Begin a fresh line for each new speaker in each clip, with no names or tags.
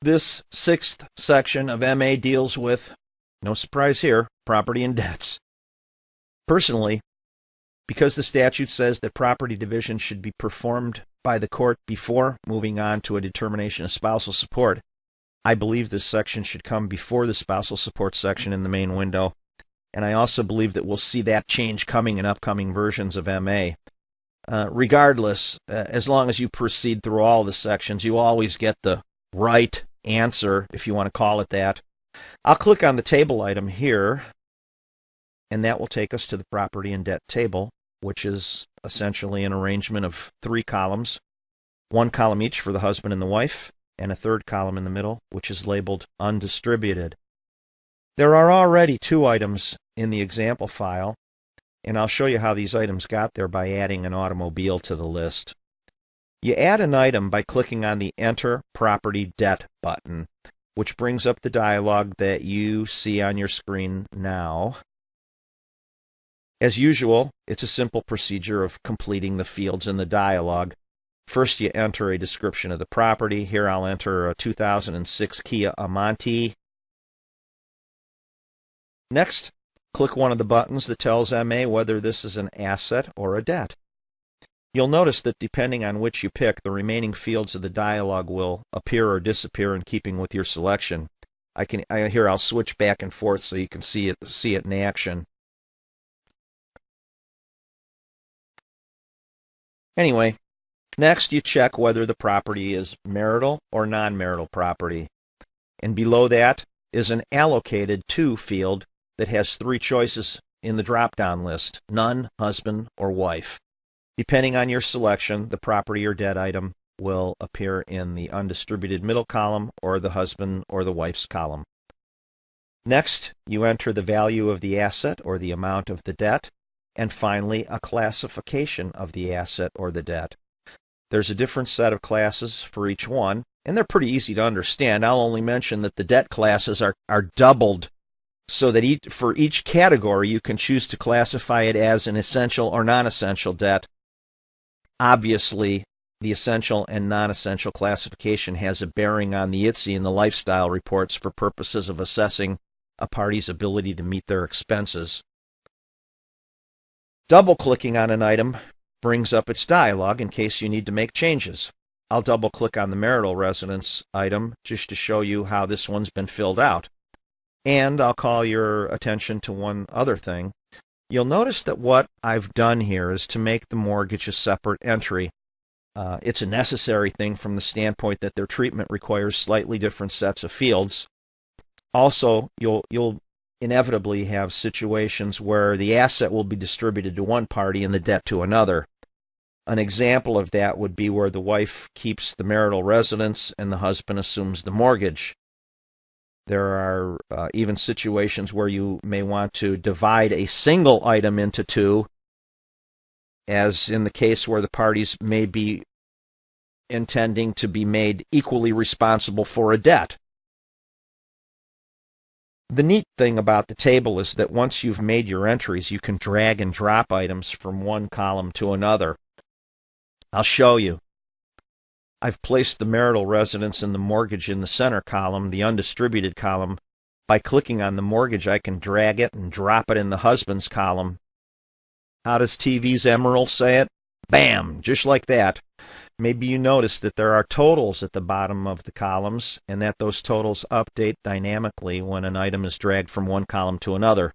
This sixth section of MA deals with, no surprise here, property and debts. Personally, because the statute says that property division should be performed by the court before moving on to a determination of spousal support, I believe this section should come before the spousal support section in the main window, and I also believe that we'll see that change coming in upcoming versions of MA. Regardless, as long as you proceed through all the sections, you always get the right answer, if you want to call it that. I'll click on the table item here, and that will take us to the property and debt table, which is essentially an arrangement of 3 columns, 1 column each for the husband and the wife, and a 3rd column in the middle, which is labeled undistributed. There are already 2 items in the example file, and I'll show you how these items got there by adding an automobile to the list. You add an item by clicking on the Enter Property Debt button, which brings up the dialog that you see on your screen now. As usual, it's a simple procedure of completing the fields in the dialog. First, you enter a description of the property. Here I'll enter a 2006 Kia Amante. Next, click one of the buttons that tells MA whether this is an asset or a debt. You'll notice that depending on which you pick, the remaining fields of the dialog will appear or disappear in keeping with your selection. Here I'll switch back and forth so you can see it in action. Anyway, next you check whether the property is marital or non-marital property. And below that is an allocated to field that has 3 choices in the drop-down list: none, husband, or wife. Depending on your selection, the property or debt item will appear in the undistributed middle column or the husband or the wife's column. Next, you enter the value of the asset or the amount of the debt, and finally a classification of the asset or the debt. There's a different set of classes for each one, and they're pretty easy to understand. I'll only mention that the debt classes are doubled so that for each category you can choose to classify it as an essential or non-essential debt. Obviously, the essential and non-essential classification has a bearing on the ITSE and the Lifestyle reports for purposes of assessing a party's ability to meet their expenses. Double-clicking on an item brings up its dialog in case you need to make changes. I'll double-click on the marital residence item just to show you how this one's been filled out. And I'll call your attention to one other thing. You'll notice that what I've done here is to make the mortgage a separate entry. It's a necessary thing from the standpoint that their treatment requires slightly different sets of fields. Also, you'll inevitably have situations where the asset will be distributed to one party and the debt to another. An example of that would be where the wife keeps the marital residence and the husband assumes the mortgage. There are even situations where you may want to divide a single item into 2, as in the case where the parties may be intending to be made equally responsible for a debt. The neat thing about the table is that once you've made your entries, you can drag and drop items from one column to another. I'll show you. I've placed the marital residence and the mortgage in the center column, the undistributed column. By clicking on the mortgage, I can drag it and drop it in the husband's column. How does TV's Emerald say it? Bam! Just like that. Maybe you notice that there are totals at the bottom of the columns, and that those totals update dynamically when an item is dragged from one column to another.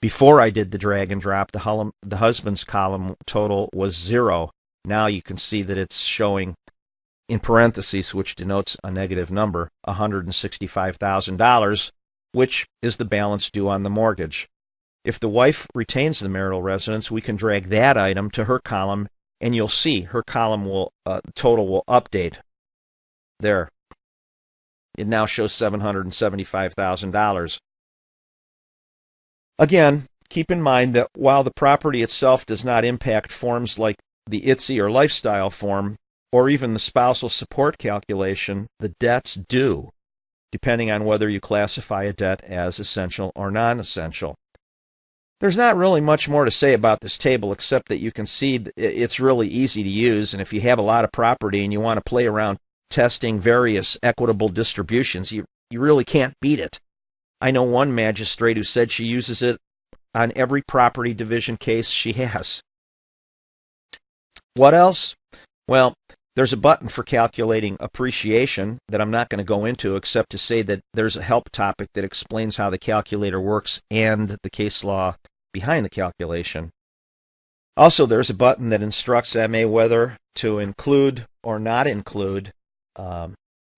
Before I did the drag and drop, the husband's column total was 0. Now you can see that it's showing in parentheses, which denotes a negative number, $165,000, which is the balance due on the mortgage. If the wife retains the marital residence, we can drag that item to her column, and you'll see her column total will update. There. It now shows $775,000. Again, keep in mind that while the property itself does not impact forms like the ITSE or Lifestyle form, or even the spousal support calculation, the debts do, depending on whether you classify a debt as essential or non-essential. There's not really much more to say about this table except that you can see it's really easy to use, and if you have a lot of property and you want to play around testing various equitable distributions. You really can't beat it. I know one magistrate who said she uses it on every property division case she has. What else? Well, there's a button for calculating appreciation that I'm not going to go into except to say that there's a help topic that explains how the calculator works and the case law behind the calculation. Also, there's a button that instructs MA whether to include or not include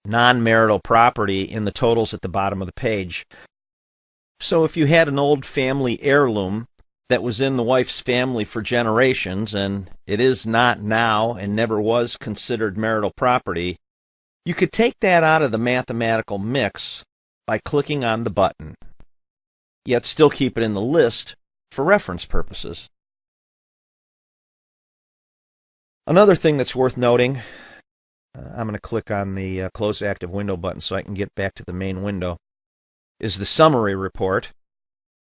non-marital property in the totals at the bottom of the page. So if you had an old family heirloom that was in the wife's family for generations, and it is not now and never was considered marital property, you could take that out of the mathematical mix by clicking on the button, yet still keep it in the list for reference purposes. Another thing that's worth noting, I'm going to click on the Close Active Window button so I can get back to the main window, is the summary report.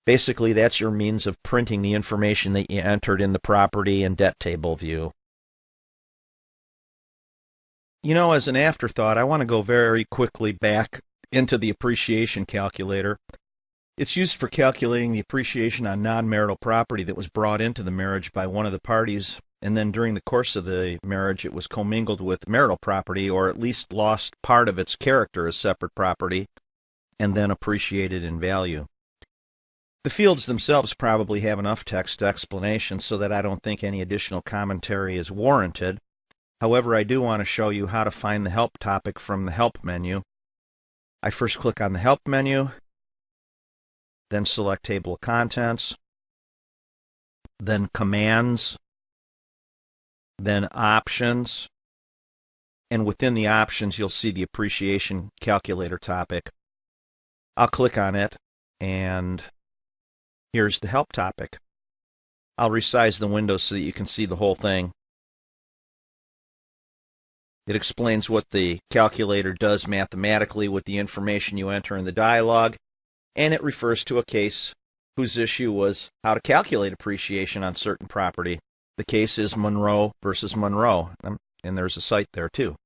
Basically, that's your means of printing the information that you entered in the property and debt table view. You know, as an afterthought, I want to go very quickly back into the appreciation calculator. It's used for calculating the appreciation on non-marital property that was brought into the marriage by one of the parties, and then during the course of the marriage it was commingled with marital property, or at least lost part of its character as separate property, and then appreciated in value. The fields themselves probably have enough text explanation so that I don't think any additional commentary is warranted. However, I do want to show you how to find the help topic from the help menu. I first click on the help menu, then select Table of Contents, then Commands, then Options, and within the options you'll see the appreciation calculator topic. I'll click on it, and here's the help topic. I'll resize the window so that you can see the whole thing. It explains what the calculator does mathematically with the information you enter in the dialog, and it refers to a case whose issue was how to calculate appreciation on certain property. The case is Monroe versus Monroe, and there's a cite there too.